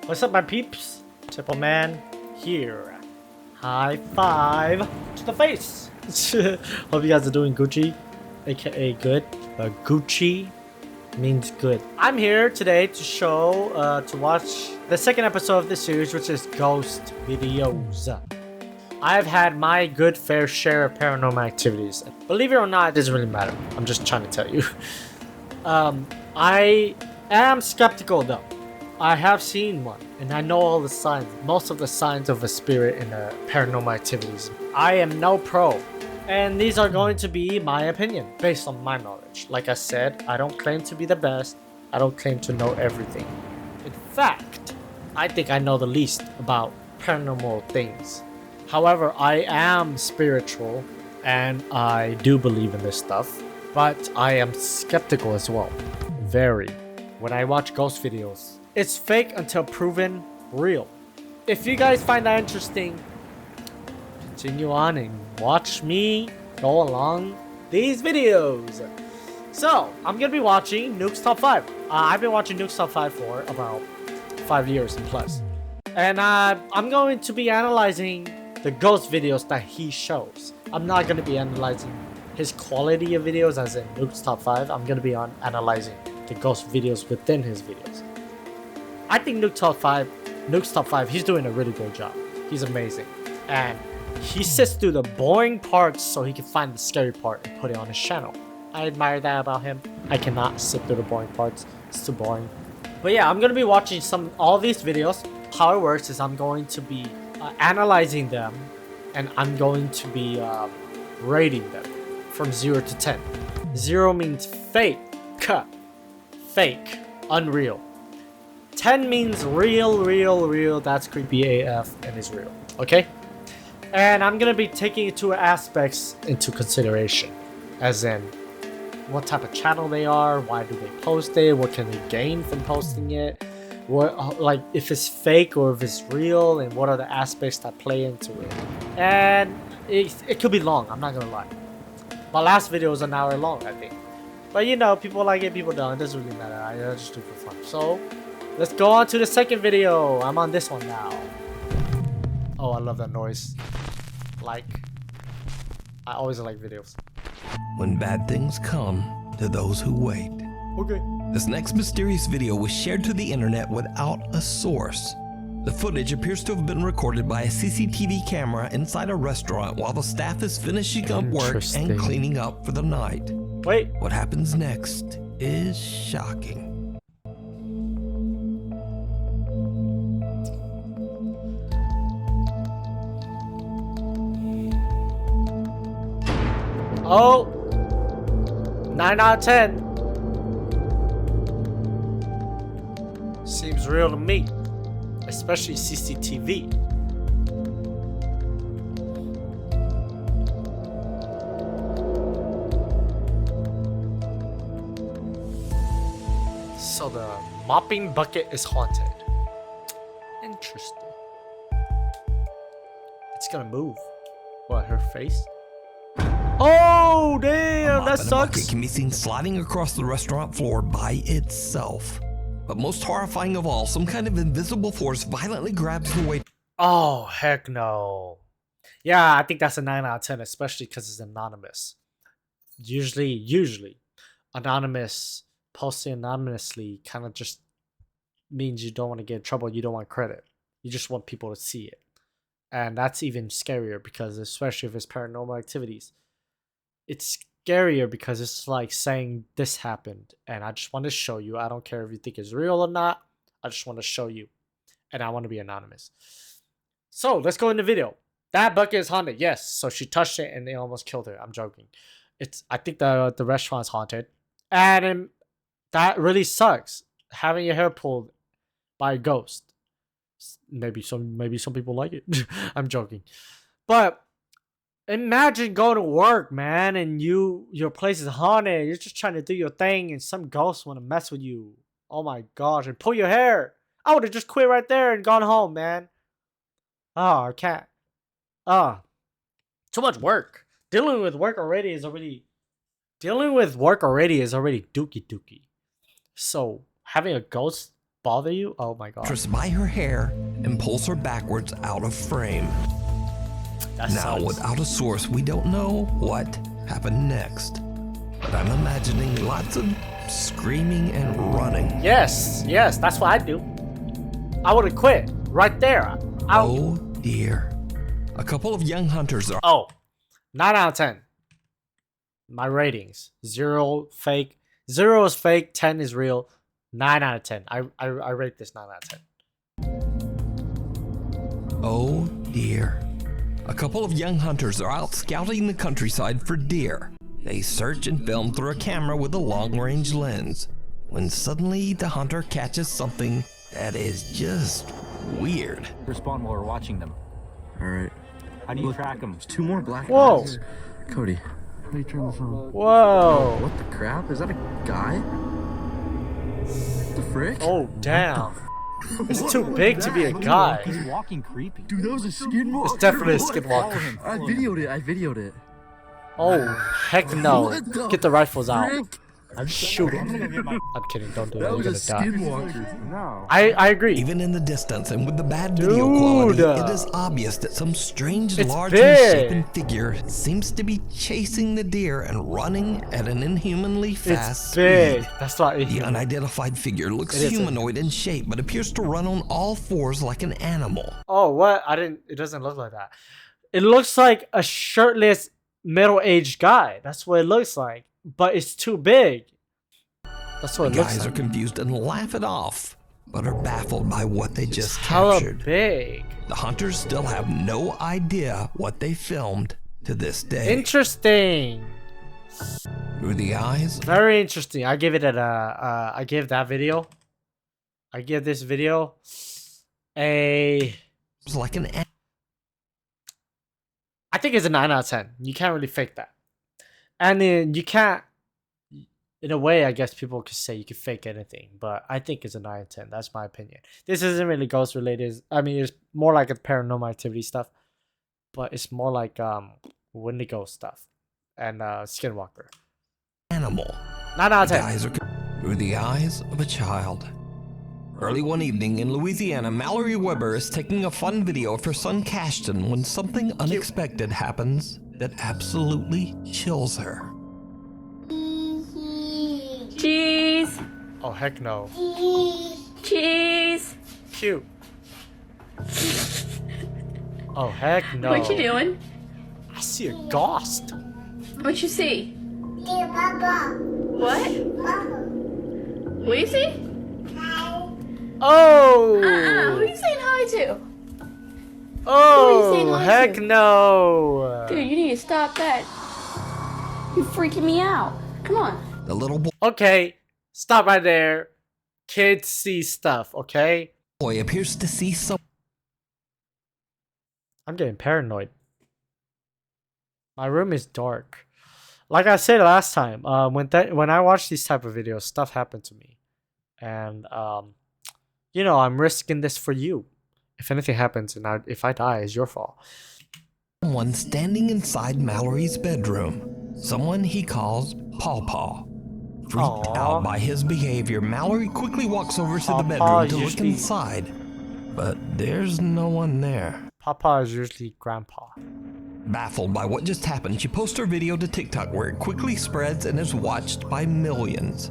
What's up, my peeps? Triple Man here. High five to the face. Hope you guys are doing Gucci, aka good. Gucci means good. I'm here today to to watch the second episode of this series, which is Ghost Videos. I've had my good fair share of paranormal activities. Believe it or not, it doesn't really matter. I'm just trying to tell you. I am skeptical though. I have seen one, and I know all the signs, most of the signs of a spirit in paranormal activities. I am no pro, and these are going to be my opinion, based on my knowledge. Like I said, I don't claim to be the best, I don't claim to know everything. In fact, I think I know the least about paranormal things. However, I am spiritual, and I do believe in this stuff, but I am skeptical as well. Very. When I watch ghost videos, it's fake until proven real. If you guys find that interesting, continue on and watch me go along these videos. So, I'm gonna be watching Nuke's Top 5. I've been watching Nuke's Top 5 for about 5 years and plus. And I'm going to be analyzing the ghost videos that he shows. I'm not gonna be analyzing his quality of videos as in Nuke's Top 5. I'm gonna be analyzing the ghost videos within his videos. I think Nuke's Top 5, he's doing a really good job. He's amazing. And he sits through the boring parts so he can find the scary part and put it on his channel. I admire that about him. I cannot sit through the boring parts. It's too boring. But yeah, I'm going to be watching all these videos. How it works is I'm going to be analyzing them, and I'm going to be rating them from 0 to 10. 0 means fake, unreal. 10 means real, that's creepy AF and is real, okay? And I'm gonna be taking two aspects into consideration, as in what type of channel they are, why do they post it, what can they gain from posting it, what, like if it's fake or if it's real, and what are the aspects that play into it. And it could be long, I'm not gonna lie. My last video was an hour long, I think. But you know, people like it, people don't, it doesn't really matter, I just do it for fun. So let's go on to the second video. I'm on this one now. Oh, I love that noise. I always like videos. When bad things come to those who wait. Okay. This next mysterious video was shared to the internet without a source. The footage appears to have been recorded by a CCTV camera inside a restaurant while the staff is finishing up work and cleaning up for the night. Wait. What happens next is shocking. Oh, 9 out of 10. Seems real to me, especially CCTV. So the mopping bucket is haunted. Interesting. It's gonna move. What, her face? Oh, damn, that sucks. Bucket can be seen sliding across the restaurant floor by itself. But most horrifying of all, some kind of invisible force violently grabs the waiter. Oh, heck no. Yeah, I think that's a 9 out of 10, especially because it's anonymous. Usually, anonymous, posting anonymously kind of just means you don't want to get in trouble. You don't want credit. You just want people to see it. And that's even scarier because, especially if it's paranormal activities, it's scarier because it's like saying this happened and I just want to show you. I don't care if you think it's real or not. I just want to show you. And I want to be anonymous. So let's go in the video. That bucket is haunted. Yes. So she touched it and it almost killed her. I'm joking. I think the restaurant's haunted. And that really sucks. Having your hair pulled by a ghost. Maybe some people like it. I'm joking. But imagine going to work, man, and your place is haunted. You're just trying to do your thing, and some ghosts want to mess with you. Oh my gosh, and pull your hair. I would have just quit right there and gone home, man. Oh, I can't. Too much work. Dealing with work already is already dookie. So having a ghost bother you? Oh my god. Twists by her hair and pulls her backwards out of frame. That Now, sucks. without a source, we don't know what happened next. But I'm imagining lots of screaming and running. Yes, that's what I do. I would have quit right there. Oh dear. A couple of young hunters are 9 out of 10. My ratings. 0 fake. 0 is fake. 10 is real. 9 out of 10. I rate this 9 out of 10. Oh dear. A couple of young hunters are out scouting the countryside for deer. They search and film through a camera with a long-range lens, when suddenly the hunter catches something that is just weird. Respond while we're watching them. Alright. How do you track them? There's 2 more black Whoa. guys. Cody, how do you turn this on? Whoa. What the crap? Is that a guy? What the frick? Oh, damn. It's too big to be a guy. He's walking creepy. Dude, that was a skinwalker. It's definitely a Follow skinwalker. him, I follow him. videoed it. Oh, heck no. What the Get the rifles out. frick? I'm shooting. I'm gonna go get my... I'm kidding. Don't do That that. You're was a gonna die. skinwalker. No. I agree. Even in the distance and with the bad video quality, Dude. it is obvious that some strange It's large big. misshapen figure seems to be chasing the deer and running at an inhumanly fast It's big. speed. That's not The unidentified figure looks It is. humanoid in shape, but appears to run on all fours like an animal. Oh, what? It doesn't look like that. It looks like a shirtless middle-aged guy. That's what it looks like. But it's too big. That's what The it looks guys like. are confused and laugh it off, but are baffled by what they just Hella captured. big. The hunters still have no idea what they filmed to this day. Interesting. Through the eyes Very interesting. I give it I give that video. I give this video a. of like an animal. I think it's a 9 out of 10. You can't really fake that. And then you can't. In a way, I guess people could say you can fake anything, but I think it's a 9 out of 10. That's my opinion. This isn't really ghost related. I mean, it's more like a paranormal activity stuff, but it's more like Wendigo stuff and Skinwalker. Animal. 9 out of The 10. guys are through the eyes of a child. Early one evening in Louisiana, Mallory Weber is taking a fun video of her son Cashton when something unexpected happens that absolutely chills her. Cheese! Oh heck no. Cheese! Cute. Oh heck no. What you doing? I see a ghost. What you see? What? What you see? Oh. Who you saying hi to? saying Oh hi heck to? no. Dude, you need to stop that. You're freaking me out. Come on. The little Okay, stop right there. Kids see stuff, okay? boy appears to see some. I'm getting paranoid. My room is dark. Like I said last time, when I watch these type of videos, stuff happened to me, and you know, I'm risking this for you. If anything happens and if I die, it's your fault. Someone standing inside Mallory's bedroom. Someone he calls Paw Paw. Freaked Aw. out by his behavior, Mallory quickly walks over to Paw the Paw bedroom to look usually- inside. But there's no one there. Papa is usually grandpa. Baffled by what just happened, she posts her video to TikTok where it quickly spreads and is watched by millions.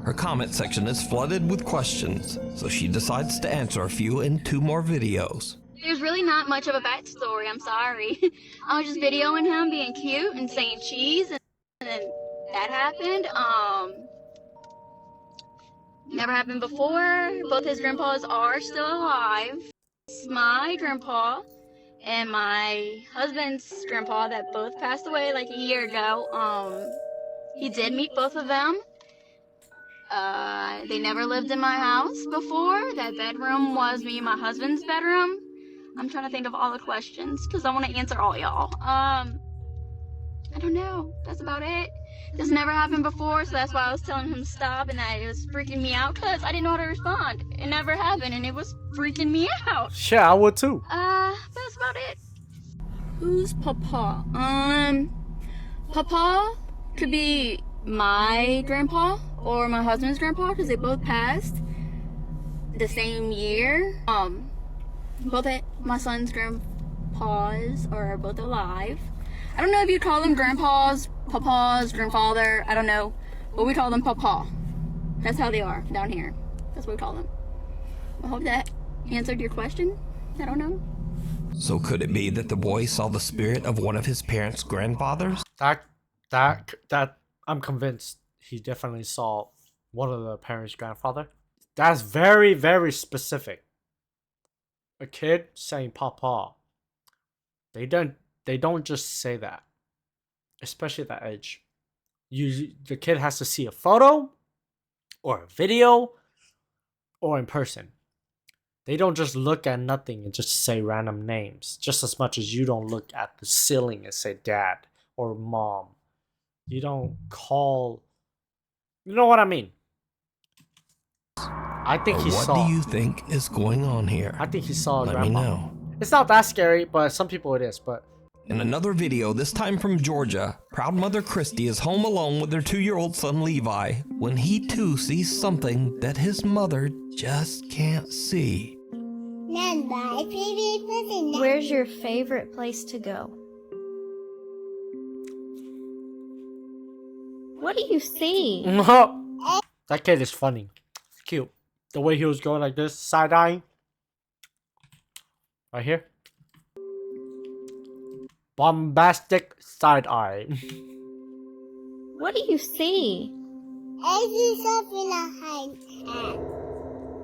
Her comment section is flooded with questions, so she decides to answer a few in 2 more videos. There's really not much of a backstory, I'm sorry. I was just videoing him being cute and saying cheese, and then that happened. Never happened before. Both his grandpas are still alive. My grandpa and my husband's grandpa that both passed away like a year ago, he did meet both of them. They never lived in my house before. That bedroom was me and my husband's bedroom. I'm trying to think of all the questions because I want to answer all y'all. I don't know. That's about it. This never happened before, so that's why I was telling him to stop, and that it was freaking me out because I didn't know how to respond. It never happened, and it was freaking me out. Shit, I would too. That's about it. Who's Papa? Papa could be my grandpa or my husband's grandpa because they both passed. the same year. Both my son's grandpas are both alive. I don't know if you call them grandpas, papas, grandfather, I don't know. But we call them papa. That's how they are down here. That's what we call them. I hope that answered your question. I don't know. So could it be that the boy saw the spirit of one of his parents' grandfathers? That I'm convinced he definitely saw one of the parents' grandfather. That's very, very specific. A kid saying papa. They don't just say that. Especially at that age. The kid has to see a photo or a video or in person. They don't just look at nothing and just say random names. Just as much as you don't look at the ceiling and say dad or mom. You don't call... You know what I mean? I think he saw... What do you think is going on here? I think he saw a Let grandpa. me know. It's not that scary, but some people it is, but... In another video, this time from Georgia, proud mother Christy is home alone with their 2-year-old son Levi when he too sees something that his mother just can't see. Where's your favorite place to go? What do you see? That kid is funny. It's cute. The way he was going like this, side-eyeing. Right here. Bombastic side-eye. What do you see? I see something behind hand.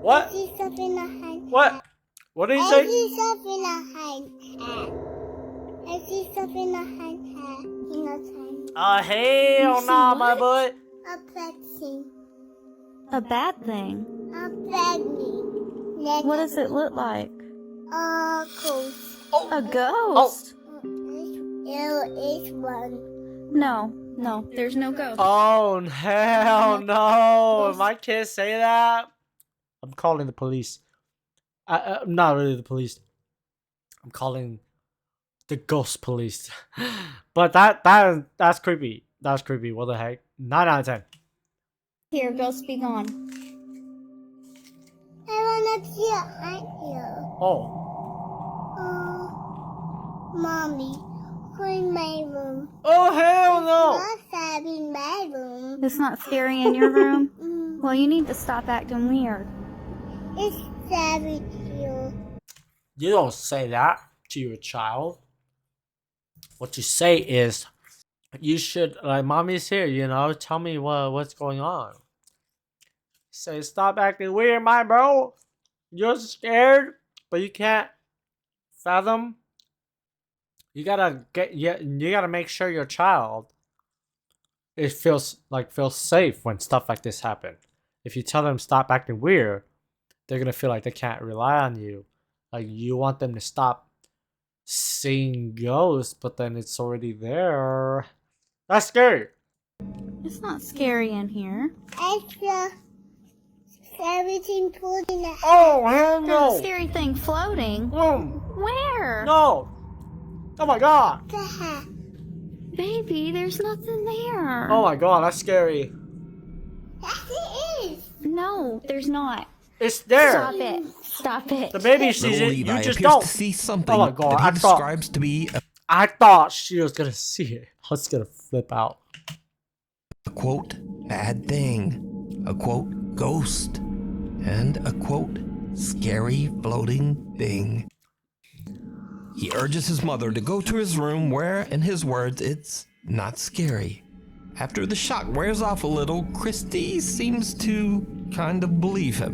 What? I see something behind. What? What did he I say? see something behind hand. I see something behind hand. In the time. Oh, hell no, my boy. A bad thing. A bad thing. A bad thing. What does it look like? A ghost. A ghost? There is one. No, there's no ghost. Oh, hell no. If my kids say that, I'm calling the police. Not really the police. I'm calling the ghost police. But that's creepy. That's creepy. What the heck? 9 out of 10. Here, ghost be gone. I wanna see a ant here. Oh. Mommy, go in my room. Oh, hell no. Not sad in my room. It's not scary in your room? Well, you need to stop acting weird. It's sad with you. You don't say that to your child. What you say is, you should, like, mommy's here, you know, tell me what's going on. Say, stop acting weird, my bro. You're scared, but you can't fathom. You gotta make sure your child feels safe when stuff like this happen. If you tell them stop acting weird, they're gonna feel like they can't rely on you. Like, you want them to stop seeing ghosts, but then it's already there. That's scary. It's not scary in here. I feel everything floating in the Oh, hell There's a no. scary thing floating. Where? No. Oh my god. house. Baby, there's nothing there. Oh my god, that's scary. Yes, it is. No, there's not. It's there. Stop it. Stop it. The baby sees Little it. Levi You just appears don't. to see something Oh my God, that he I thought- describes to be I thought she was gonna see it. I was gonna flip out. a quote bad thing, a quote ghost, and a quote scary floating thing. He urges his mother to go to his room where, in his words, it's not scary. After the shock wears off a little, Christy seems to kind of believe him,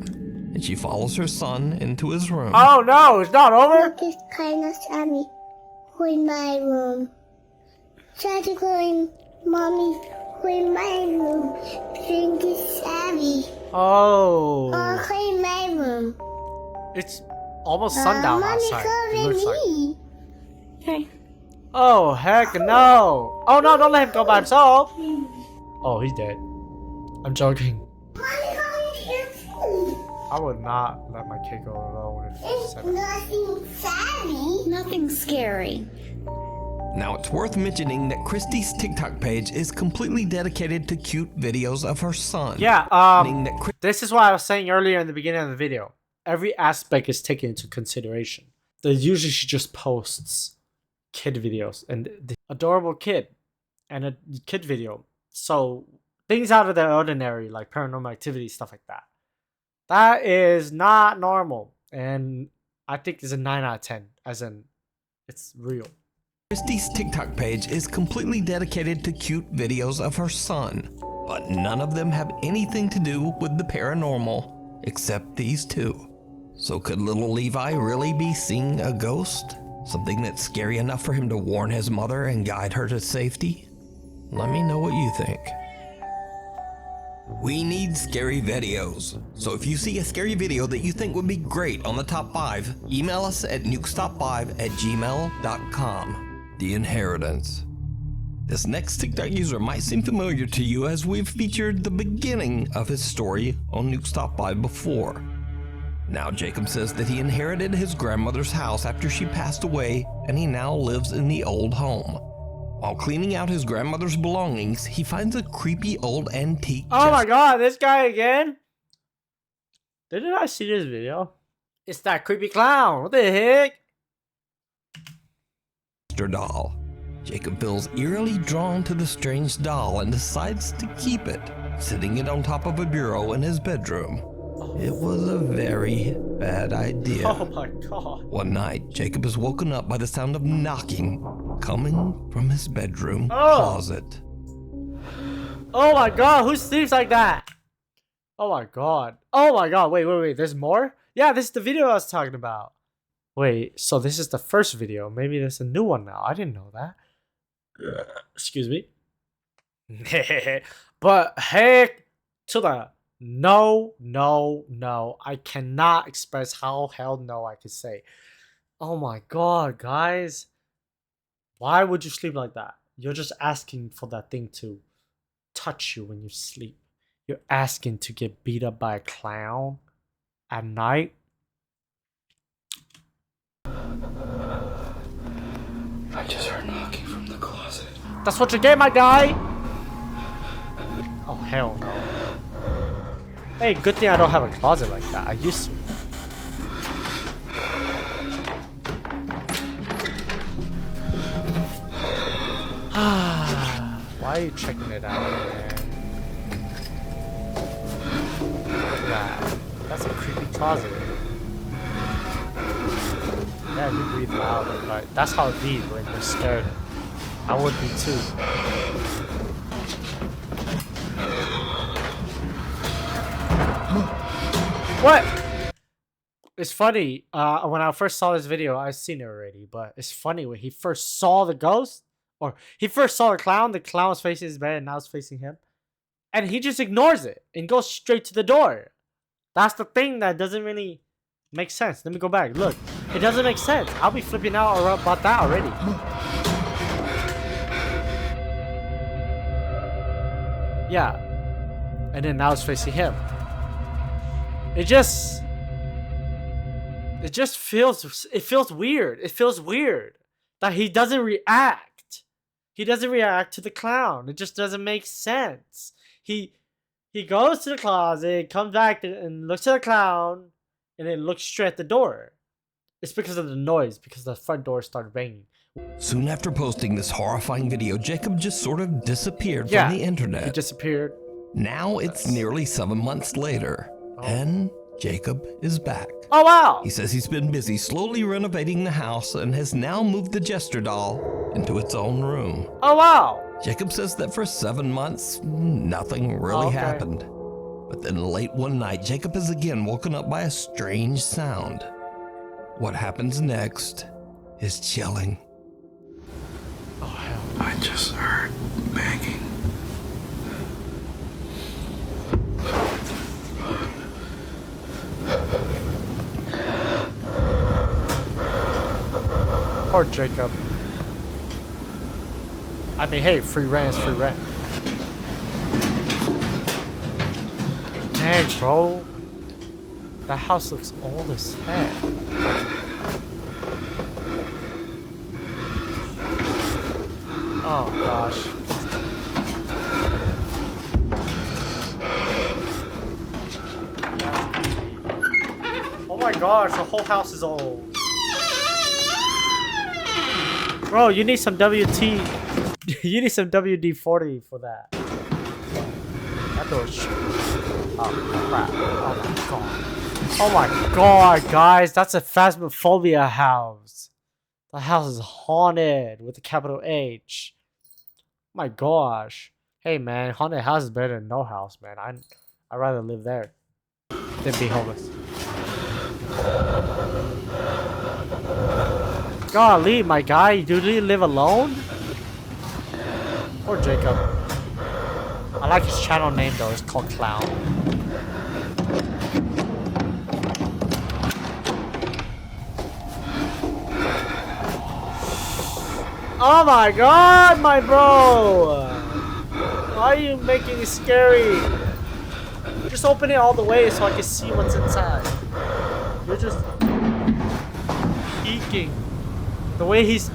and she follows her son into his room. Oh no, it's not over. Look, it's kind of Sammy. Go in my room. Try to go in, Mommy. Go in my room. Drink is Sammy. Oh. Go in my room. It's almost sundown Mommy, outside. go It with looks like. me. Okay. Oh heck no. Oh no, don't let him go by himself. Oh, he's dead. I'm joking. Mommy, go in here too. I would not let my kid go alone if he It's said that. nothing Sammy. Nothing scary. Now, it's worth mentioning that Christy's TikTok page is completely dedicated to cute videos of her son. Yeah, meaning that this is what I was saying earlier in the beginning of the video. every aspect is taken into consideration. Usually she just posts kid videos and the adorable kid and a kid video. So things out of the ordinary, like paranormal activity, stuff like that. That is not normal. And I think it's a 9 out of 10, as in it's real. Christy's TikTok page is completely dedicated to cute videos of her son, but none of them have anything to do with the paranormal, except these two. So could little Levi really be seeing a ghost? Something that's scary enough for him to warn his mother and guide her to safety? Let me know what you think. We need scary videos. So if you see a scary video that you think would be great on the top 5, email us at Nuke'sTop5@gmail.com. The Inheritance. This next TikTok user might seem familiar to you as we've featured the beginning of his story on Nuke's Top 5 before. Now Jacob says that he inherited his grandmother's house after she passed away and he now lives in the old home. While cleaning out his grandmother's belongings, he finds a creepy old antique Oh my god, this guy again? Didn't I see this video? It's that creepy clown. What the heck? doll. Jacob feels eerily drawn to the strange doll and decides to keep it, sitting it on top of a bureau in his bedroom. It was a very bad idea. Oh my god. One night, Jacob is woken up by the sound of knocking coming from his bedroom closet. Oh my god, who sleeps like that? Oh my god. Oh my god, wait, there's more? Yeah, this is the video I was talking about. Wait, so this is the first video. Maybe there's a new one now. I didn't know that. Excuse me. But heck to the no. I cannot express how hell no I could say. Oh my god, guys. Why would you sleep like that? You're just asking for that thing to touch you when you sleep. You're asking to get beat up by a clown at night. I just heard knocking from the closet. That's what you get, my guy. Oh hell no. Hey, good thing I don't have a closet like that. I used to. Why are you checking it out, man? Look at that. That's a creepy closet. Yeah, you breathe loud, but that's how it be when you're scared. I would be too. What? It's funny. When I first saw this video, I've seen it already, but it's funny when he first saw the ghost, or he first saw the clown was facing his bed and now it's facing him. And he just ignores it and goes straight to the door. That's the thing that doesn't really make sense. Let me go back. Look, it doesn't make sense. I'll be flipping out about that already. Yeah. And then now it's facing him. It just feels weird. It feels weird that he doesn't react. He doesn't react to the clown. It just doesn't make sense. He goes to the closet, comes back and looks at the clown, and then looks straight at the door. It's because of the noise, because the front door started banging. Soon after posting this horrifying video, Jacob just sort of disappeared from the internet. He disappeared. Now it's nearly 7 months later, and Jacob is back. Oh wow! He says he's been busy slowly renovating the house and has now moved the jester doll into its own room. Oh wow! Jacob says that for 7 months, nothing really happened. But then late one night, Jacob is again woken up by a strange sound. What happens next is chilling. Oh hell! I just heard banging. Poor Jacob. I mean, hey, free rent is free rent. Dang, bro. That house looks old as heck. Oh, gosh. Oh my gosh, the whole house is old. Bro, you need some WT. You need some WD-40 for that. That door's shut. Oh crap. Oh my god. Oh my god, guys. That's a phasmophobia house. The house is haunted with a capital H. My gosh. Hey man, haunted house is better than no house, man. I'd rather live there than be homeless. Golly, my guy, do you live alone? Poor Jacob. I like his channel name though, it's called ClOwN. Oh my god, my bro! Why are you making it scary? Just open it all the way so I can see what's inside. You're just peeking. The way he's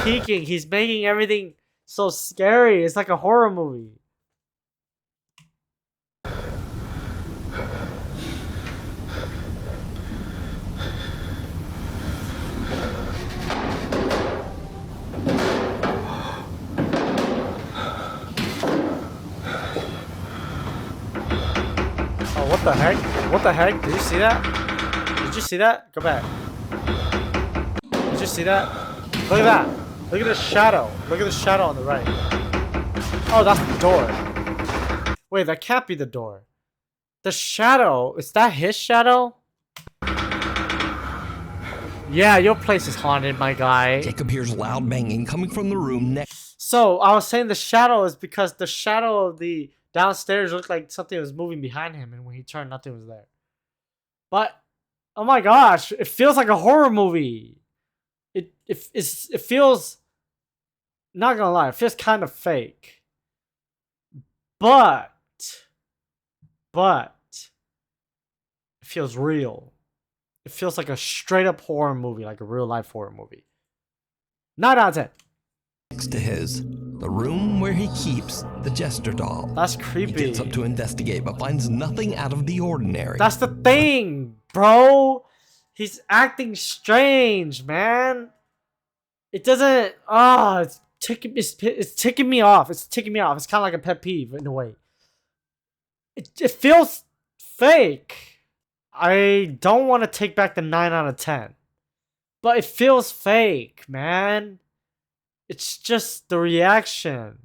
peeking, he's making everything so scary. It's like a horror movie. Oh, what the heck? What the heck? Did you see that? Did you see that? Go back. Did you see that? Look at that. Look at the shadow. Look at the shadow on the right. Oh, that's the door. Wait, that can't be the door. The shadow. Is that his shadow? Yeah, your place is haunted, my guy. Jacob hears loud banging coming from the room next. So, I was saying the shadow is because the shadow of the downstairs looked like something was moving behind him, and when he turned, nothing was there. But, oh my gosh, it feels like a horror movie. It feels, not gonna lie, it feels kind of fake. But it feels real. It feels like a straight up horror movie, like a real life horror movie. 9 out of 10. Next to his, the room where he keeps the jester doll. That's He creepy. gets up to investigate but finds nothing out of the ordinary. That's the thing, bro. He's acting strange, man. It doesn't. Ah, it's ticking me off. It's ticking me off. It's kind of like a pet peeve in a way. It feels fake. I don't want to take back the 9 out of 10, but it feels fake, man. It's just the reaction,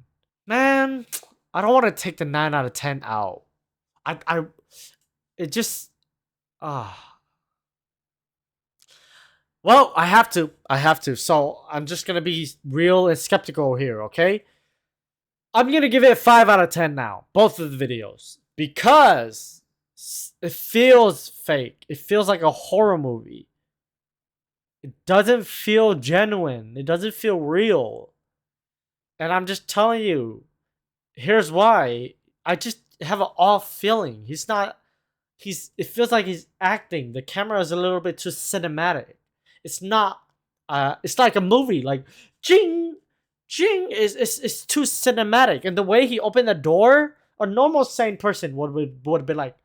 man. I don't want to take the 9 out of 10 out. It just, well, I have to. So I'm just gonna be real and skeptical here, okay? I'm gonna give it a 5 out of 10 now, both of the videos, because it feels fake. It feels like a horror movie. It doesn't feel genuine. It doesn't feel real. And I'm just telling you, here's why. I just have an off feeling. It feels like he's acting. The camera is a little bit too cinematic. It's not, it's like a movie, like, ching, ching, it's too cinematic. And the way he opened the door, a normal sane person would have been like,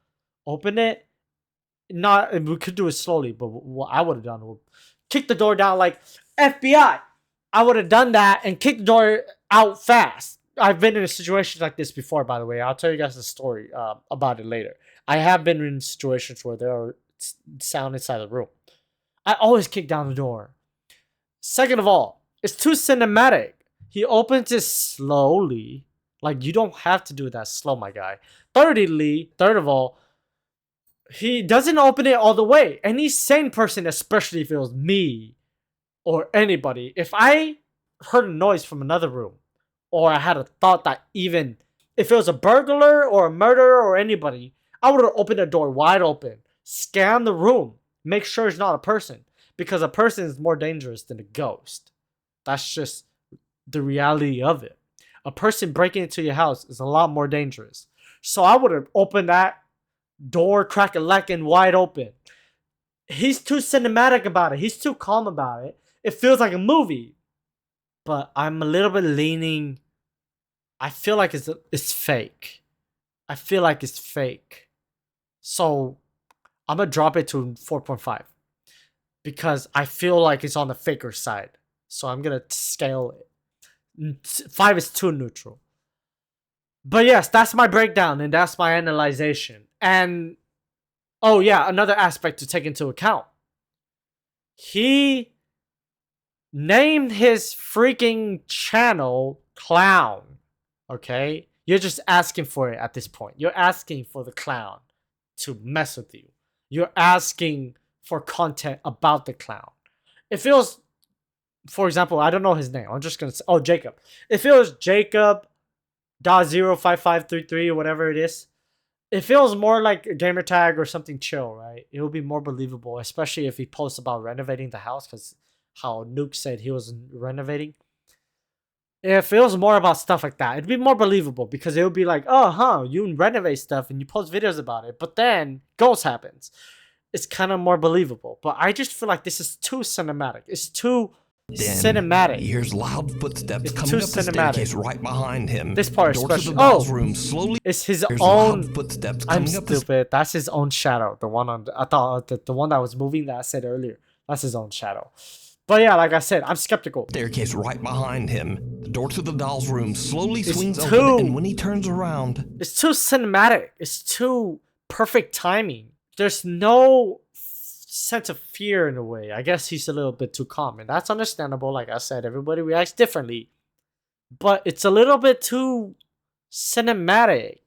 open it. Not, we could do it slowly, but what I would have done would kick the door down like FBI. I would have done that and kicked the door out fast. I've been in a situation like this before, by the way. I'll tell you guys the story about it later. I have been in situations where there are sound inside the room. I always kick down the door. Second of all, it's too cinematic. He opens it slowly. Like, you don't have to do that slow, my guy. Third of all, he doesn't open it all the way. Any sane person, especially if it was me or anybody, if I heard a noise from another room, or I had a thought that even if it was a burglar or a murderer or anybody, I would have opened the door wide open, scan the room, make sure it's not a person, because a person is more dangerous than a ghost. That's just the reality of it. A person breaking into your house is a lot more dangerous. So I would have opened that door crack-a-lackin' wide open. He's too cinematic about it. He's too calm about it. It feels like a movie. But I'm a little bit leaning. I feel like it's fake. I feel like it's fake. So I'm gonna drop it to 4.5 because I feel like it's on the faker side. So I'm gonna scale it. 5 is too neutral. But yes, that's my breakdown and that's my analyzation. And oh yeah, another aspect to take into account. He named his freaking channel ClOwN. Okay? You're just asking for it at this point. You're asking for the clown to mess with you. You're asking for content about the clown. It feels, for example, I don't know his name. I'm just gonna say, oh, Jacob. If it was Jacob.05533 or whatever it is, it feels more like a gamer tag or something chill, right? It will be more believable, especially if he posts about renovating the house, because how Nuke said he was renovating. It feels more about stuff like that. It'd be more believable because it would be like, oh, huh, you renovate stuff and you post videos about it, but then ghost happens. It's kind of more believable. But I just feel like this is too cinematic. It's too cinematic. He hears loud footsteps It's coming too up the cinematic. staircase right behind him. This part The door to especially. the doll's Oh, room slowly. it's his There's own. loud footsteps I'm coming up the stupid. That's his own shadow. The one on. I thought the one that was moving that I said earlier. That's his own shadow. But yeah, like I said, I'm skeptical. staircase right behind him. The door to the doll's room slowly It's swings too- open, and when he turns around, It's too cinematic. It's too perfect timing. There's no sense of fear in a way. I guess he's a little bit too calm, and that's understandable. Like I said, everybody reacts differently. But it's a little bit too cinematic.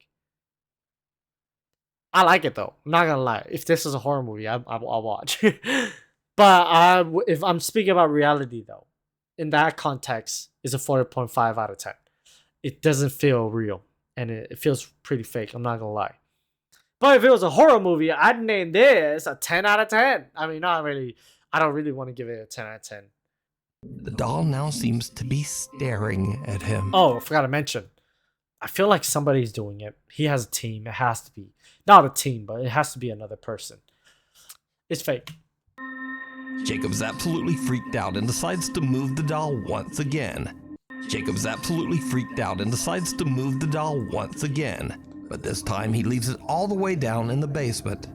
I like it though. I'm not gonna lie. If this is a horror movie, I'll watch. But if I'm speaking about reality though, in that context, it's a 4.5 out of 10. It doesn't feel real, and it feels pretty fake. I'm not gonna lie. But if it was a horror movie, I'd name this a 10 out of 10. I mean, not really. I don't really want to give it a 10 out of 10. the doll now seems to be staring at him. Oh, I forgot to mention. I feel like somebody's doing it. He has a team. It has to be. Not a team, but it has to be another person. It's fake. Jacob's absolutely freaked out and decides to move the doll once again. Jacob's absolutely freaked out and decides to move the doll once again. But this time he leaves it all the way down in the basement.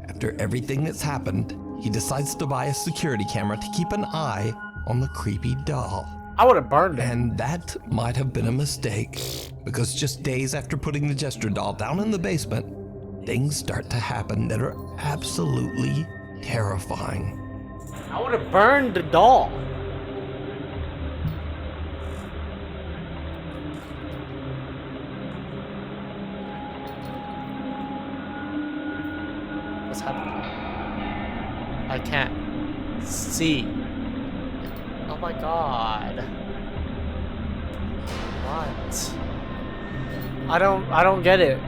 After everything that's happened, he decides to buy a security camera to keep an eye on the creepy doll. I would have burned it. And that might have been a mistake, because just days after putting the gesture doll down in the basement, things start to happen that are absolutely terrifying. I would have burned the doll. What's happening? I can't see. Oh my god. What? I don't get it.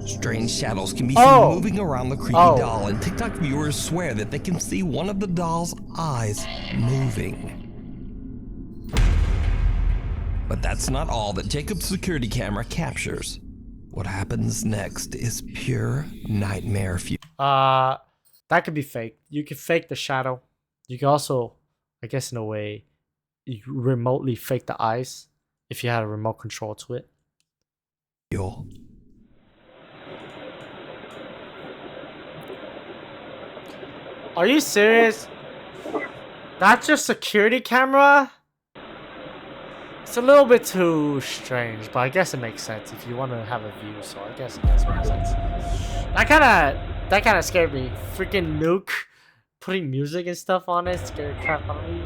Strange shadows can be seen moving around the creepy doll, and TikTok viewers swear that they can see one of the doll's eyes moving. But that's not all that Jacob's security camera captures. What happens next is pure nightmare fuel. That could be fake. You could fake the shadow. You can also, I guess in a way, you remotely fake the eyes if you had a remote control to it. Are you serious? That's your security camera? It's a little bit too strange, but I guess it makes sense if you want to have a view, so I guess it does make sense. That kinda scared me. Freaking Nuke putting music and stuff on it scared the crap out of me.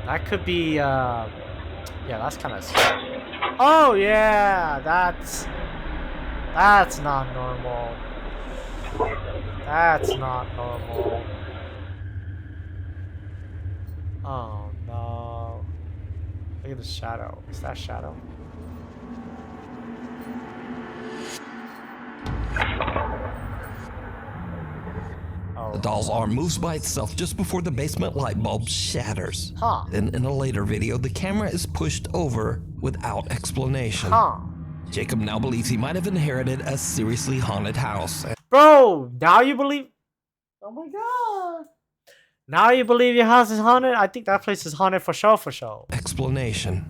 That could be yeah, that's kinda scary. Oh yeah, that's not normal. That's not normal. Oh no. Look at the shadow. Is that shadow? The doll's arm moves by itself just before the basement light bulb shatters. Huh. Then in a later video, the camera is pushed over without explanation. Huh. Jacob now believes he might have inherited a seriously haunted house. Bro, now you believe... Oh my god. Now you believe your house is haunted? I think that place is haunted for sure, for sure. Explanation.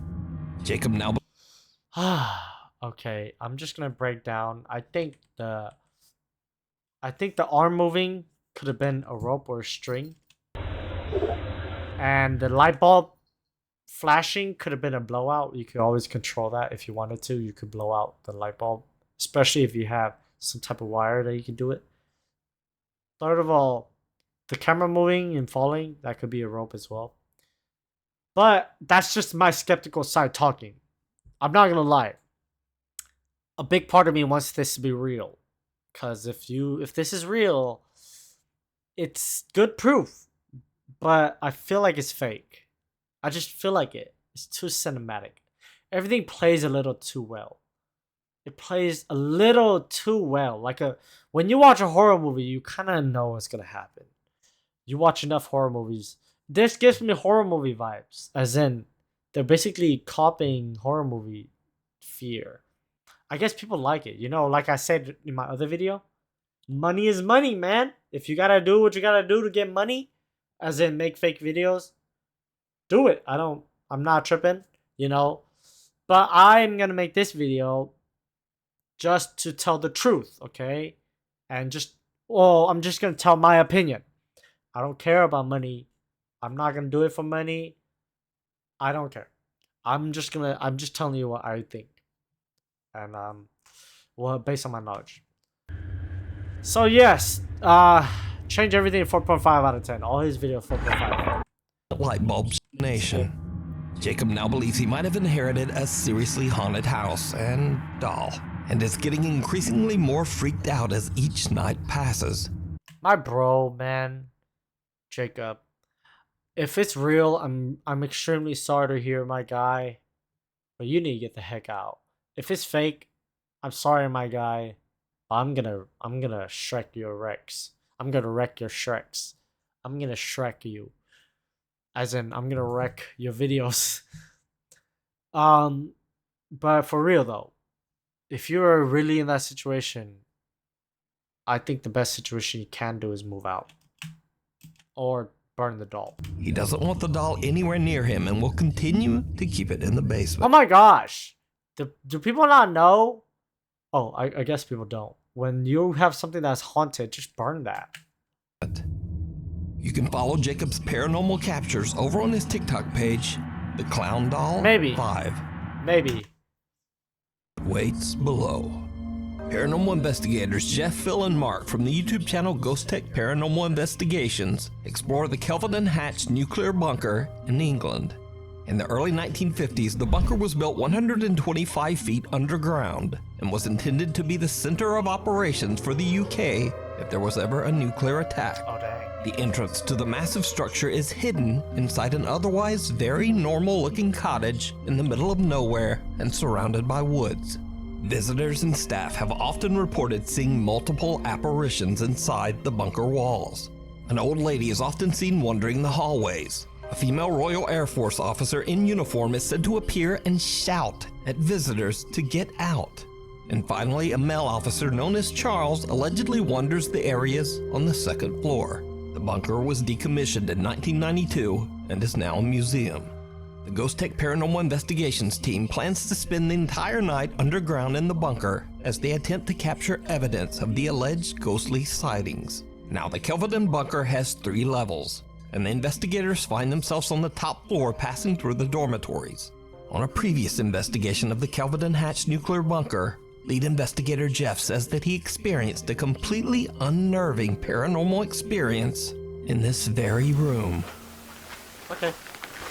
Jacob now... Okay, I'm just gonna break down. I think the arm moving could have been a rope or a string. And the light bulb flashing could have been a blowout. You could always control that if you wanted to. You could blow out the light bulb, especially if you have some type of wire that you can do it. Third of all, the camera moving and falling, that could be a rope as well. But that's just my skeptical side talking. I'm not gonna lie. A big part of me wants this to be real. Because if this is real, it's good proof. But I feel like it's fake. I just feel like it. It's too cinematic. Everything plays a little too well. It plays a little too well. When you watch a horror movie, you kind of know what's gonna happen. You watch enough horror movies. This gives me horror movie vibes. As in, they're basically copying horror movie fear. I guess people like it. You know, like I said in my other video, money is money, man. If you gotta do what you gotta do to get money, as in make fake videos, do it. I'm not tripping, you know. But I'm gonna make this video just to tell the truth, okay? And I'm just gonna tell my opinion. I don't care about money. I'm not gonna do it for money. I don't care. I'm just telling you what I think. And well, based on my knowledge. So yes, change everything 4.5 out of 10. All his videos 4.5. Light bulbs nation. Jacob now believes he might have inherited a seriously haunted house and doll, and is getting increasingly more freaked out as each night passes. My bro, man, Jacob. If it's real, I'm extremely sorry to hear, my guy. But you need to get the heck out. If it's fake, I'm sorry, my guy. I'm gonna Shrek your Rex. I'm gonna wreck your Shreks. I'm gonna Shrek you. As in, I'm gonna wreck your videos. But for real though, if you're really in that situation, I think the best situation you can do is move out. Or burn the doll. He doesn't want the doll anywhere near him and will continue to keep it in the basement. Oh my gosh. Do people not know? Oh, I guess people don't. When you have something that's haunted, just burn that. You can follow Jacob's paranormal captures over on his TikTok page, the Clown Doll Maybe. 5. Maybe. Waits below. Paranormal investigators Jeff, Phil, and Mark from the YouTube channel Ghost Tech Paranormal Investigations explore the Kelvedon Hatch nuclear bunker in England. In the early 1950s, the bunker was built 125 feet underground and was intended to be the center of operations for the UK if there was ever a nuclear attack. Oh, dang. The entrance to the massive structure is hidden inside an otherwise very normal-looking cottage in the middle of nowhere and surrounded by woods. Visitors and staff have often reported seeing multiple apparitions inside the bunker walls. An old lady is often seen wandering the hallways. A female Royal Air Force officer in uniform is said to appear and shout at visitors to get out. And finally, a male officer known as Charles allegedly wanders the areas on the second floor. The bunker was decommissioned in 1992 and is now a museum. The Ghost Tech Paranormal Investigations team plans to spend the entire night underground in the bunker as they attempt to capture evidence of the alleged ghostly sightings. Now, the Kelvedon bunker has 3 levels, and the investigators find themselves on the top floor passing through the dormitories. On a previous investigation of the Kelvedon Hatch nuclear bunker, lead investigator Jeff says that he experienced a completely unnerving paranormal experience in this very room. Okay,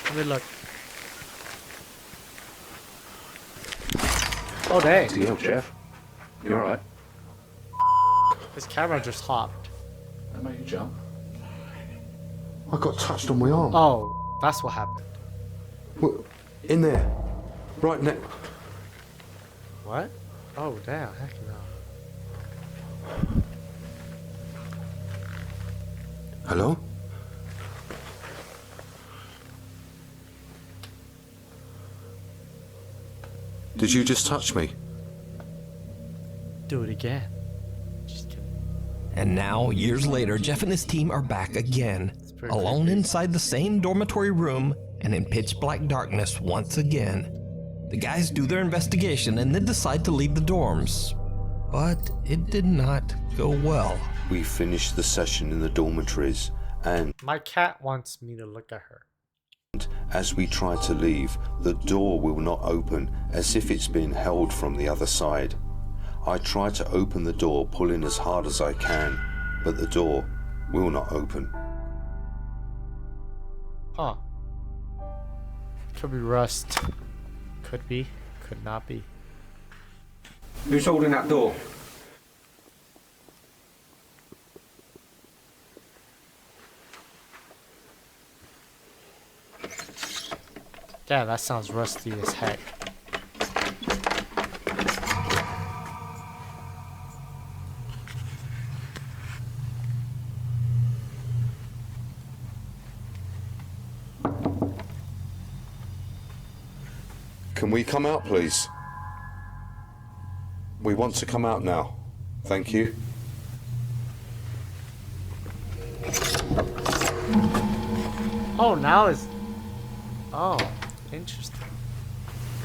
let me look. Oh, dang. Yo, Jeff. You alright? This camera just hopped. That made you jump. I got touched on my arm. Oh, that's what happened. In there. Right now. What? Oh, damn. Heck no. Hello? Did you just touch me? Do it again. Just kidding. And now, years later, Jeff and his team are back again, alone inside the same dormitory room and in pitch black darkness once again. The guys do their investigation and then decide to leave the dorms. But it did not go well. We finished the session in the dormitories, and My cat wants me to look at her. as we try to leave, the door will not open, as if it's been held from the other side. I try to open the door, pulling as hard as I can, but the door will not open. Huh. Could be rust. Could be. Could not be. Who's holding that door? Yeah, that sounds rusty as heck. Can we come out, please? We want to come out now. Thank you. Oh, now it's... Oh, interesting.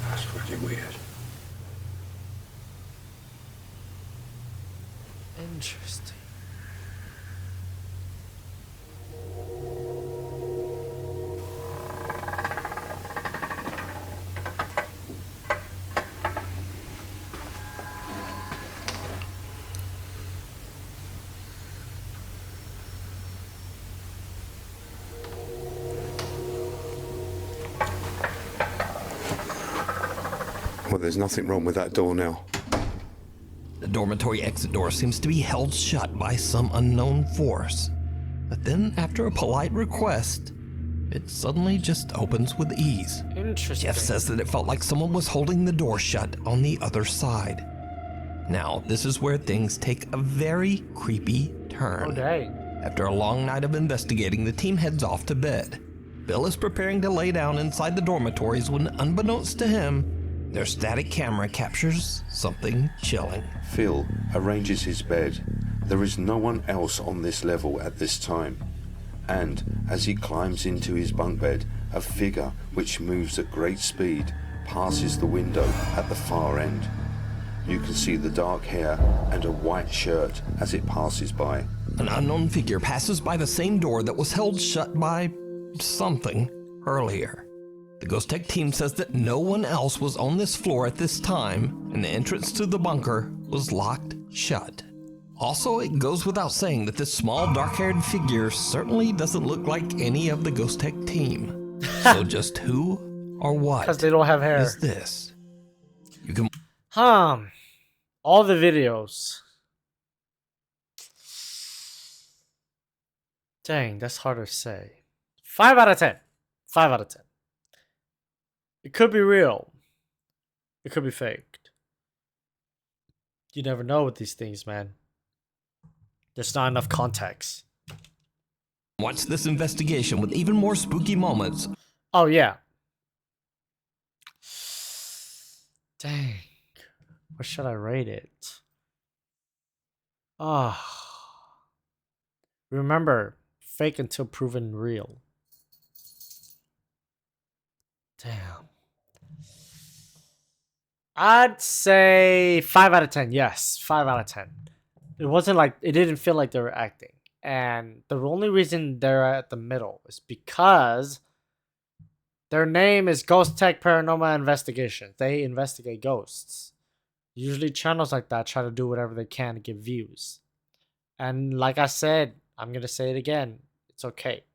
That's pretty weird. Interesting. Well, there's nothing wrong with that door now. The dormitory exit door seems to be held shut by some unknown force. But then, after a polite request, it suddenly just opens with ease. Interesting. Jeff says that it felt like someone was holding the door shut on the other side. Now, this is where things take a very creepy turn. Oh, dang. After a long night of investigating, the team heads off to bed. Bill is preparing to lay down inside the dormitories when, unbeknownst to him, their static camera captures something chilling. Phil arranges his bed. There is no one else on this level at this time. And as he climbs into his bunk bed, a figure which moves at great speed passes the window at the far end. You can see the dark hair and a white shirt as it passes by. An unknown figure passes by the same door that was held shut by something earlier. The Ghost Tech team says that no one else was on this floor at this time, and the entrance to the bunker was locked shut. Also, it goes without saying that this small dark-haired figure certainly doesn't look like any of the Ghost Tech team. So just who or what Because they don't have hair. is this? You can... All the videos. Dang, that's hard to say. 5 out of 10. 5 out of 10. It could be real. It could be faked. You never know with these things, man. There's not enough context. Watch this investigation with even more spooky moments. Oh, yeah. Dang. What should I rate it? Remember, fake until proven real. Damn. I'd say 5 out of 10. Yes, 5 out of 10. It wasn't like, it didn't feel like they were acting. And the only reason they're at the middle is because their name is Ghost Tech Paranormal Investigations. They investigate ghosts. Usually channels like that try to do whatever they can to get views. And like I said, I'm going to say it again. It's okay.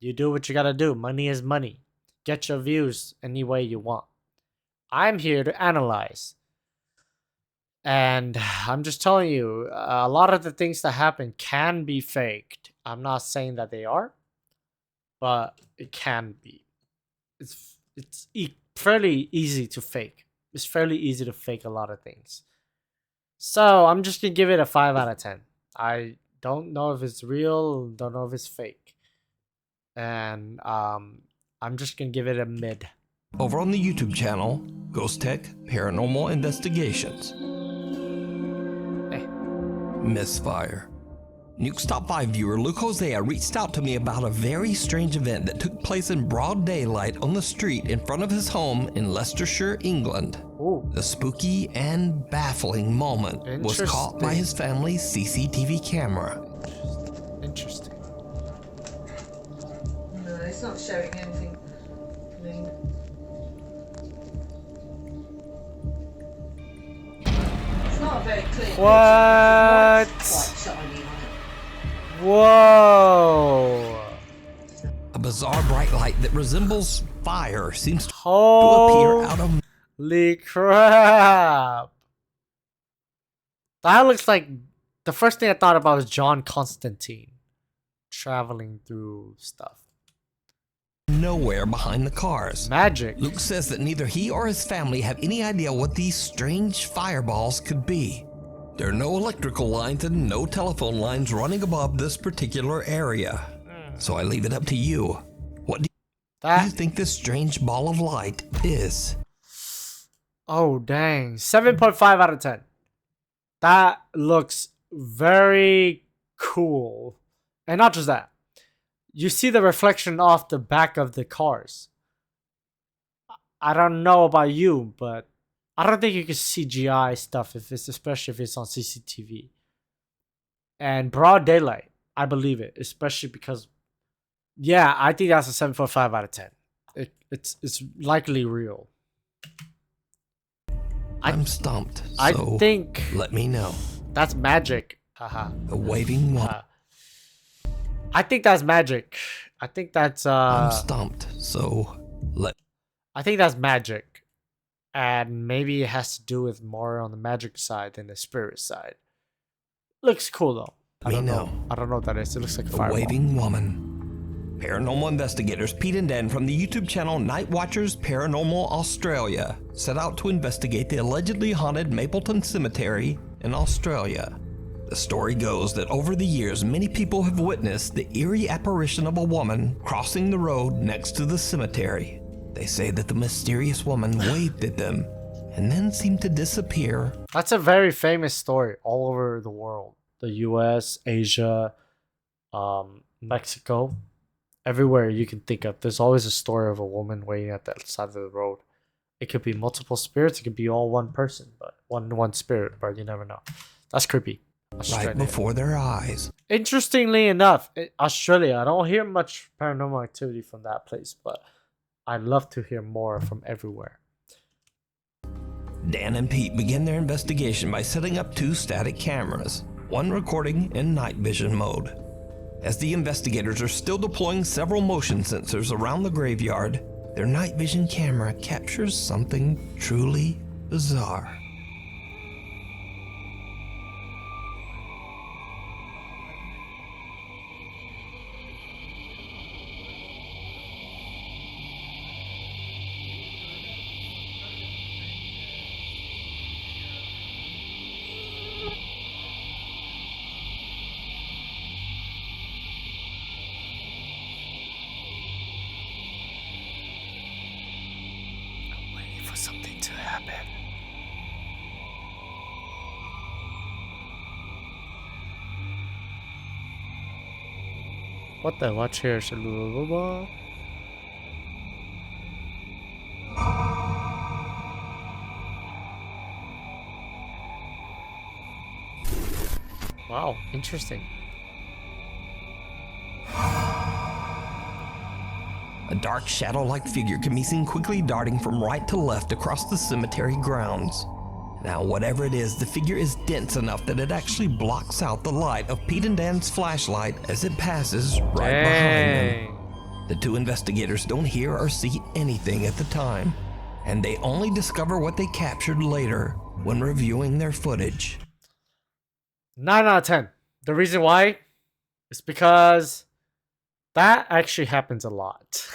You do what you got to do. Money is money. Get your views any way you want. I'm here to analyze. And I'm just telling you, a lot of the things that happen can be faked. I'm not saying that they are, but it can be. It's fairly easy to fake. It's fairly easy to fake a lot of things. So I'm just going to give it a 5 out of 10. I don't know if it's real, don't know if it's fake. And I'm just going to give it a mid. Over on the YouTube channel, Ghost Tech Paranormal Investigations. Hey. Misfire. Nuke's Top 5 viewer Luke Hosea reached out to me about a very strange event that took place in broad daylight on the street in front of his home in Leicestershire, England. Ooh. The spooky and baffling moment was caught by his family's CCTV camera. Interesting. No, it's not showing anything. It's not a very clear. What? Quite shiny on it. Whoa. A bizarre bright light that resembles fire seems to appear out of... Holy crap. That looks like... The first thing I thought about was John Constantine. Traveling through stuff. Nowhere behind the cars. Magic. Luke says that neither he or his family have any idea what these strange fireballs could be. There are no electrical lines and no telephone lines running above this particular area. So I leave it up to you. What do you think this strange ball of light is? Oh, dang. 7.5 out of 10. That looks very cool. And not just that. You see the reflection off the back of the cars. I don't know about you, but I don't think you can CGI stuff especially if it's on CCTV. And broad daylight, I believe it, especially because, yeah, I think that's a 7.5 out of 10. It's likely real. I'm stumped. I So think let me know. That's magic. Haha. The waving one. I think that's magic. I think that's I'm stumped. So I think that's magic. And maybe it has to do with more on the magic side than the spirit side. Looks cool though. I don't know what that is. It looks like a the fireball. waving woman. Paranormal investigators Pete and Dan from the YouTube channel Night Watchers Paranormal Australia set out to investigate the allegedly haunted Mapleton Cemetery in Australia. The story goes that over the years, many people have witnessed the eerie apparition of a woman crossing the road next to the cemetery. They say that the mysterious woman waved at them and then seemed to disappear. That's a very famous story all over the world. The US, Asia, Mexico. Everywhere you can think of, there's always a story of a woman waiting at the side of the road. It could be multiple spirits, it could be all one person, but one spirit, but you never know. That's creepy. Australia. Right before their eyes. Interestingly enough, Australia, I don't hear much paranormal activity from that place, but I'd love to hear more from everywhere. Dan and Pete begin their investigation by setting up 2 static cameras, one recording in night vision mode. As the investigators are still deploying several motion sensors around the graveyard, their night vision camera captures something truly bizarre. For something to happen. What the? Watch here, Helooowwww. Wow, interesting. A dark shadow-like figure can be seen quickly darting from right to left across the cemetery grounds. Now, whatever it is, the figure is dense enough that it actually blocks out the light of Pete and Dan's flashlight as it passes right behind them. The 2 investigators don't hear or see anything at the time, and they only discover what they captured later when reviewing their footage. 9 out of 10. The reason why is because that actually happens a lot.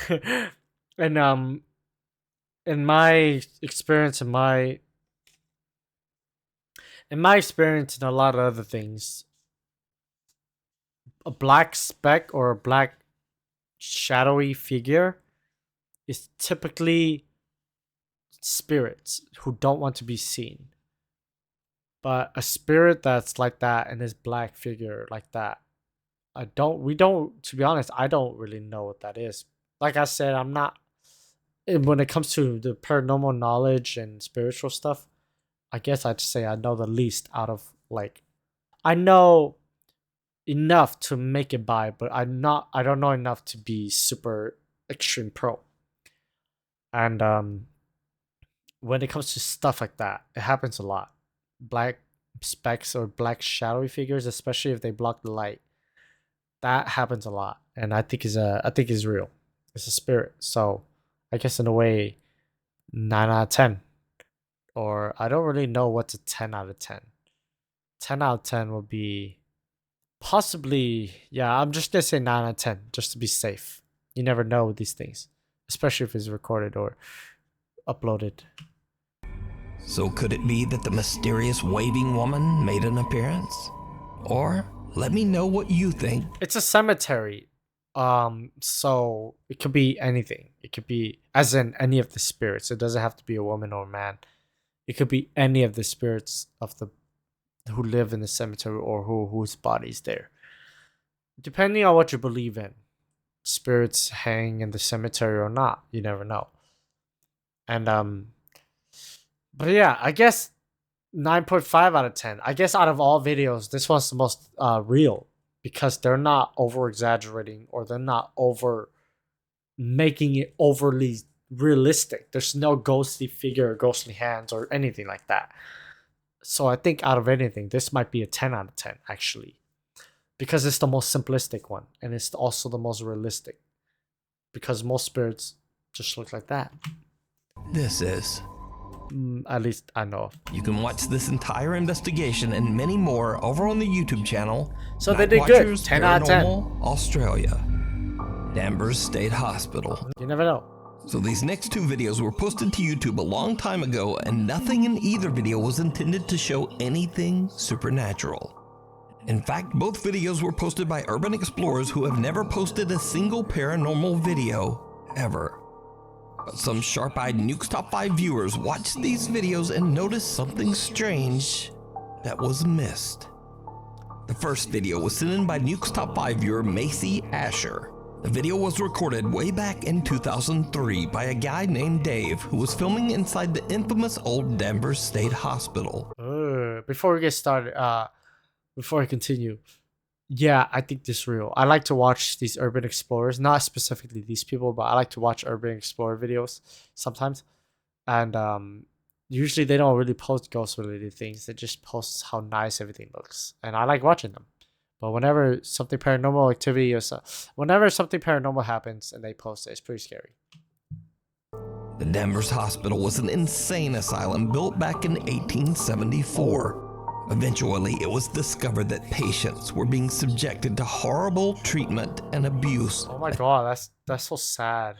And in my experience, in my experience and a lot of other things, a black speck or a black shadowy figure is typically spirits who don't want to be seen. But a spirit that's like that and this black figure like that we don't, to be honest, I don't really know what that is. Like I said, I'm not, when it comes to the paranormal knowledge and spiritual stuff, I guess I'd say I know the least out of, like, I know enough to make it by, but I don't know enough to be super extreme pro. And when it comes to stuff like that, it happens a lot. Black specks or black shadowy figures, especially if they block the light, that happens a lot, and I think is real. It's a spirit. So I guess in a way, 9 out of 10. Or I don't really know what's a 10 out of 10. 10 out of 10 would be possibly, yeah, I'm just gonna say 9 out of 10 just to be safe. You never know with these things, especially if it's recorded or uploaded. So could it be that the mysterious waving woman made an appearance? Or let me know what you think. It's a cemetery. So it could be anything. It could be, as in any of the spirits. It doesn't have to be a woman or a man. It could be any of the spirits of the who live in the cemetery or whose body's there. Depending on what you believe in. Spirits hang in the cemetery or not. You never know. And but yeah, I guess 9.5 out of 10. I guess out of all videos, this one's the most real, because they're not over exaggerating or they're not over making it overly realistic. There's no ghostly figure or ghostly hands or anything like that. So I think out of anything, this might be a 10 out of 10 actually, because it's the most simplistic one and it's also the most realistic, because most spirits just look like that. This is. At least I know. You can watch this entire investigation and many more over on the YouTube channel. So they did good. Watchers 10 out of 10. Paranormal Australia. Danvers State Hospital. You never know. So these next two videos were posted to YouTube a long time ago, and nothing in either video was intended to show anything supernatural. In fact, both videos were posted by urban explorers who have never posted a single paranormal video ever. But some sharp-eyed Nuke's Top 5 viewers watched these videos and noticed something strange that was missed. The first video was sent in by Nuke's Top 5 viewer Macy Asher. The video was recorded way back in 2003 by a guy named Dave who was filming inside the infamous old Danvers State Hospital. Before we get started, before I continue, yeah, I think this is real. I like to watch these urban explorers, not specifically these people, but I like to watch urban explorer videos sometimes. And usually they don't really post ghost related things. They just post how nice everything looks. And I like watching them. But whenever something paranormal activity or whenever something paranormal happens and they post it, it's pretty scary. The Danvers Hospital was an insane asylum built back in 1874. Eventually, it was discovered that patients were being subjected to horrible treatment and abuse. Oh my god, that's so sad.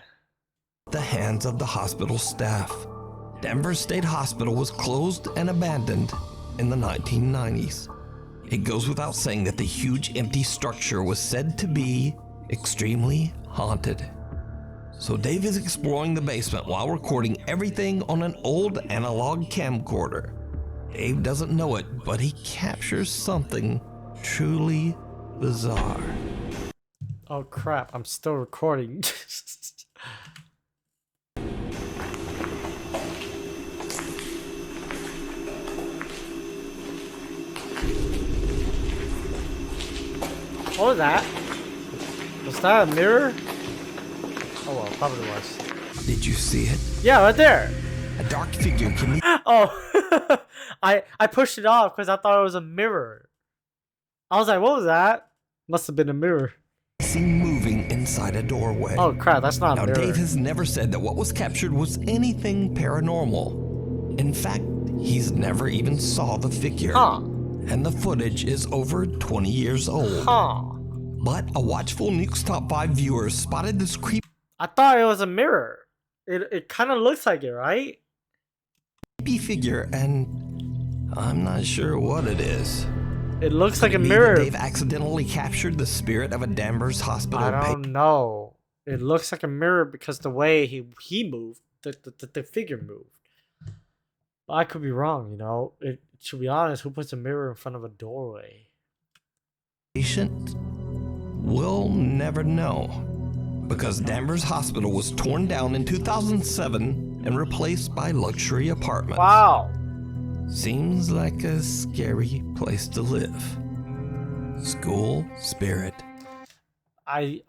At the hands of the hospital staff. Danvers State Hospital was closed and abandoned in the 1990s. It goes without saying that the huge empty structure was said to be extremely haunted. So Dave is exploring the basement while recording everything on an old analog camcorder. Dave doesn't know it, but he captures something truly bizarre. Oh crap, I'm still recording. What was that? Was that a mirror? Oh well, probably was. Did you see it? Yeah, right there. A dark figure can be— Oh, I pushed it off because I thought it was a mirror. I was like, what was that? Must have been a mirror. Seen moving inside a doorway. Oh crap, that's not a mirror. Now Dave has never said that what was captured was anything paranormal. In fact, he's never even saw the figure. Huh. And the footage is over 20 years old. Huh. But a watchful Nuke's Top 5 viewer spotted this creepy I thought it was a mirror. It kind of looks like it, right? figure, and I'm not sure what it is. It looks like a Maybe mirror. Dave accidentally captured the spirit of a Danvers hospital. I don't know. It looks like a mirror because the way he moved, the figure moved. But I could be wrong, you know. To be honest, who puts a mirror in front of a doorway? Patient we'll never know. Because Danvers Hospital was torn down in 2007 and replaced by luxury apartments. Wow. Seems like a scary place to live. School spirit. Dang.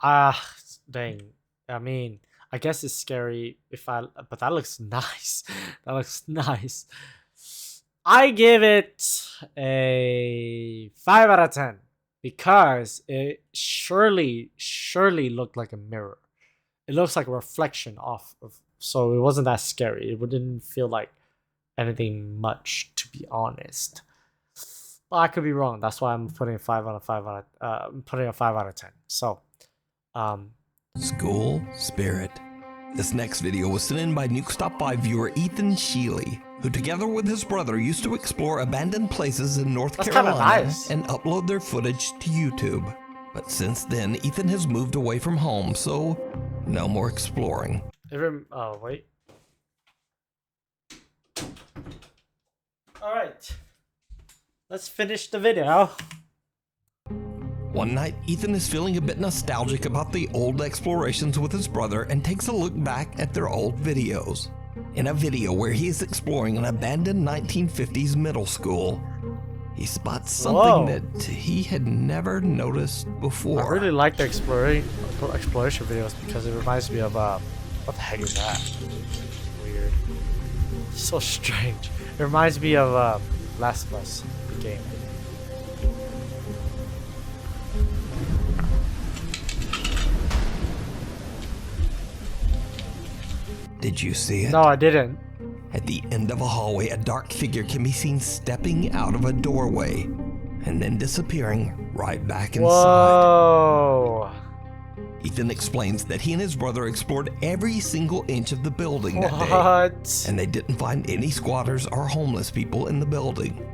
I mean, I guess it's scary but that looks nice. That looks nice. I give it a 5 out of 10 because it surely looked like a mirror. It looks like a reflection off of, so it wasn't that scary. It didn't feel like anything much, to be honest. But I could be wrong. That's why I'm putting a 5 out of 10. So, School spirit. This next video was sent in by Nuke'sTop5 viewer Ethan Sheely, who together with his brother used to explore abandoned places in North Carolina nice. and upload their footage to YouTube. But since then, Ethan has moved away from home, so no more exploring. Oh, wait. Alright. Let's finish the video. One night, Ethan is feeling a bit nostalgic about the old explorations with his brother and takes a look back at their old videos. In a video where he is exploring an abandoned 1950s middle school, he spots something that he had never noticed before. I really like the exploration videos because it reminds me of, what the heck is that? Weird. So strange. It reminds me of, Last of Us, the game. Did you see it? No, I didn't. At the end of a hallway, a dark figure can be seen stepping out of a doorway and then disappearing right back inside. Whoa. Ethan explains that he and his brother explored every single inch of the building that day, and they didn't find any squatters or homeless people in the building.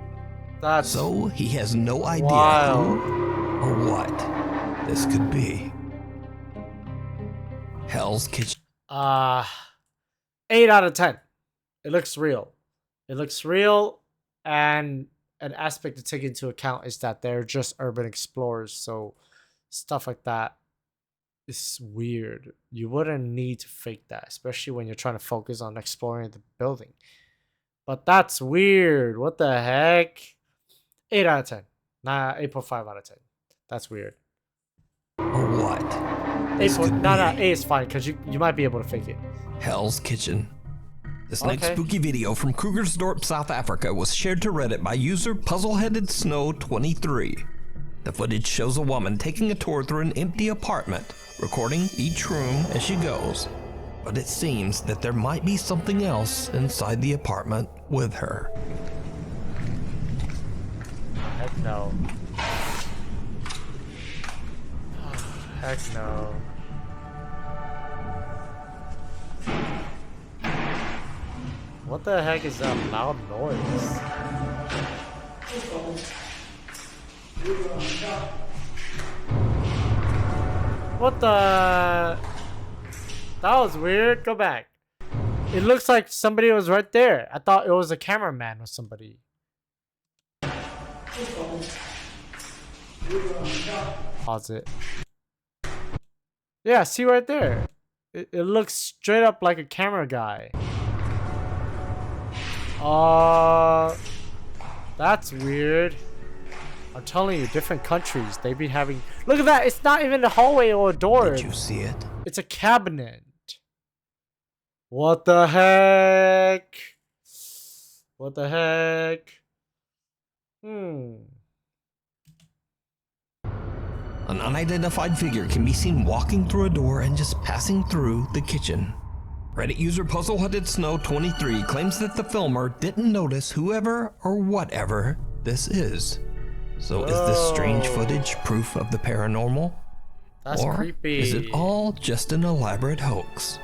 So he has no idea who or what this could be. Hell's Kitchen. 8 out of 10. It looks real. It looks real, and an aspect to take into account is that they're just urban explorers, so stuff like that is weird. You wouldn't need to fake that, especially when you're trying to focus on exploring the building. But that's weird. What the heck? 8 out of 10. Nah, 8.5 out of 10. That's weird. Or what? 8 is fine because you might be able to fake it. Hell's Kitchen. This next spooky video from Krugersdorp, South Africa was shared to Reddit by user Puzzleheaded Snow 23. The footage shows a woman taking a tour through an empty apartment, recording each room as she goes. But it seems that there might be something else inside the apartment with her. Heck no. Heck no. What the heck is that loud noise? What the? That was weird. Go back. It looks like somebody was right there. I thought it was a cameraman or somebody. Pause it. Yeah, see right there. It looks straight up like a camera guy. That's weird. I'm telling you, different countries, they be having... Look at that! It's not even a hallway or a door. Did you see it? It's a cabinet. What the heck? What the heck? An unidentified figure can be seen walking through a door and just passing through the kitchen. Reddit user Puzzleheaded Snow 23 claims that the filmer didn't notice whoever or whatever this is. So is this strange footage proof of the paranormal? That's or creepy. Is it all just an elaborate hoax?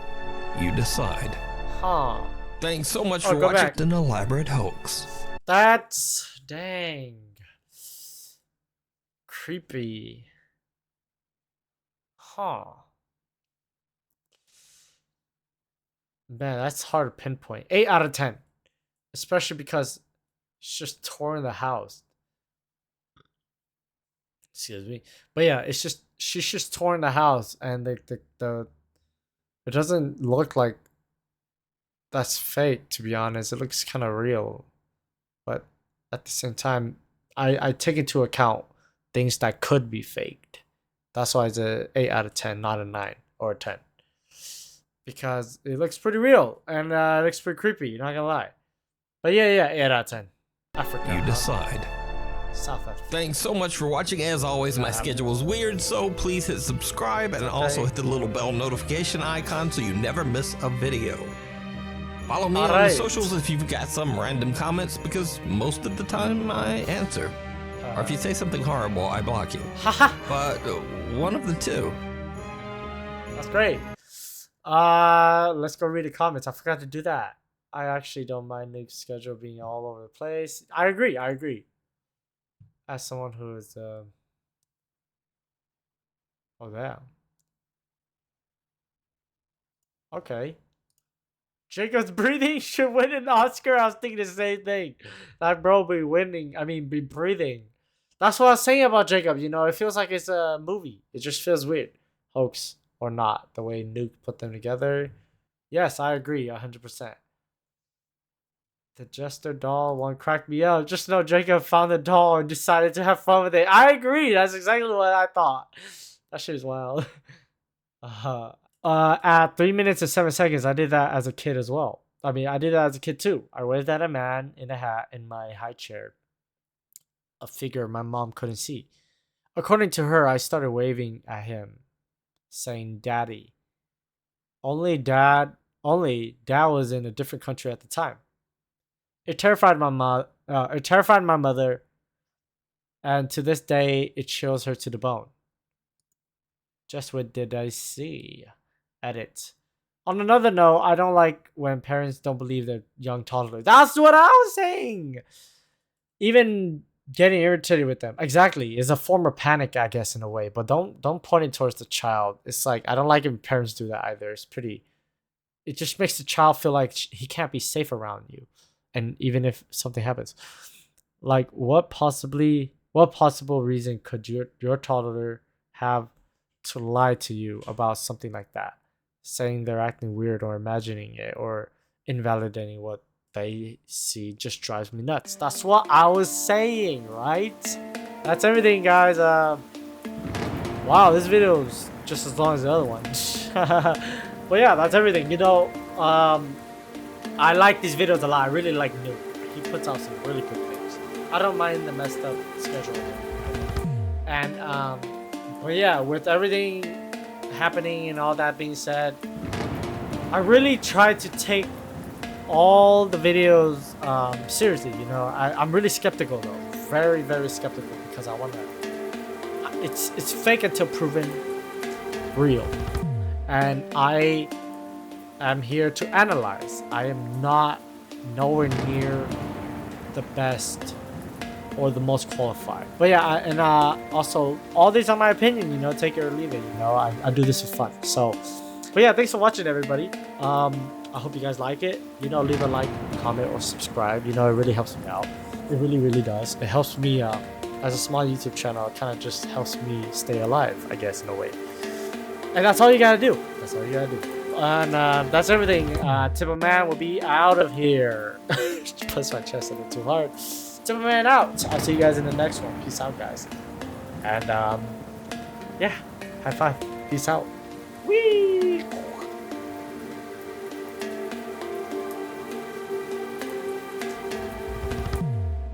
You decide. Huh. Thanks so much for watching an elaborate hoax. That's dang creepy. Huh. Man, that's hard to pinpoint. 8 out of 10. Especially because it's just touring the house. Excuse me. But yeah, it's she's just touring the house, and the it doesn't look like that's fake, to be honest. It looks kind of real, but at the same time, I take into account things that could be faked. That's why it's a 8 out of 10, not a 9 or a 10, because it looks pretty real and it looks pretty creepy. You're not gonna lie. But yeah, 8 out of 10. Africa. You decide. South Africa. Thanks so much for watching. As always, my schedule is weird, so please hit subscribe and also hit the little bell notification icon so you never miss a video. Follow me on the socials if you've got some random comments, because most of the time I answer. Or if you say something horrible, I block you. But one of the two. That's great. Let's go read the comments. I forgot to do that. I actually don't mind Nuke's schedule being all over the place. I agree. As someone who is oh damn. Okay. Jacob's breathing should win an Oscar. I was thinking the same thing. That bro be winning. I mean, be breathing. That's what I was saying about Jacob. You know, it feels like it's a movie. It just feels weird. Hoax or not. The way Nuke put them together. Yes, I agree 100%. The Jester doll one cracked me up. Just know Jacob found the doll and decided to have fun with it. I agree. That's exactly what I thought. That shit is wild. At 3 minutes and 7 seconds, I did that as a kid as well. I mean, I did that as a kid too. I waved at a man in a hat in my high chair. A figure my mom couldn't see. According to her, I started waving at him, saying "Daddy." Only dad was in a different country at the time. It terrified my mother, and to this day, it chills her to the bone. Just what did I see? Edit. On another note, I don't like when parents don't believe their young toddlers. That's what I was saying. Even getting irritated with them. Exactly. It's a form of panic, I guess, in a way. But don't point it towards the child. It's like, I don't like when parents do that either. It's pretty... It just makes the child feel like he can't be safe around you. And even if something happens. Like, what possible reason could your toddler have to lie to you about something like that? Saying they're acting weird or imagining it or invalidating what they see just drives me nuts. That's what I was saying, right? That's everything, guys. Wow, this video is just as long as the other one. But yeah, that's everything. You know, I like these videos a lot. I really like Nuke. He puts out some really good things. I don't mind the messed up schedule. And but yeah, with everything happening and all that being said, I really try to take all the videos seriously. You know, I'm really skeptical though, very, very skeptical, because I want to. It's fake until proven real, and I am here to analyze. I am not nowhere near the best or the most qualified. But yeah, and also all these are my opinion. You know, take it or leave it. You know, I do this for fun. So, but yeah, thanks for watching, everybody. I hope you guys like it. You know, leave a like, comment, or subscribe. You know, it really helps me out. It really, really does. It helps me as a small YouTube channel. It kind of just helps me stay alive, I guess, in a way. And that's all you gotta do. That's all you gotta do. And that's everything. Timberman will be out of here. Press my chest a little too hard. Timberman out. I'll see you guys in the next one. Peace out, guys. And yeah, high five. Peace out. Whee!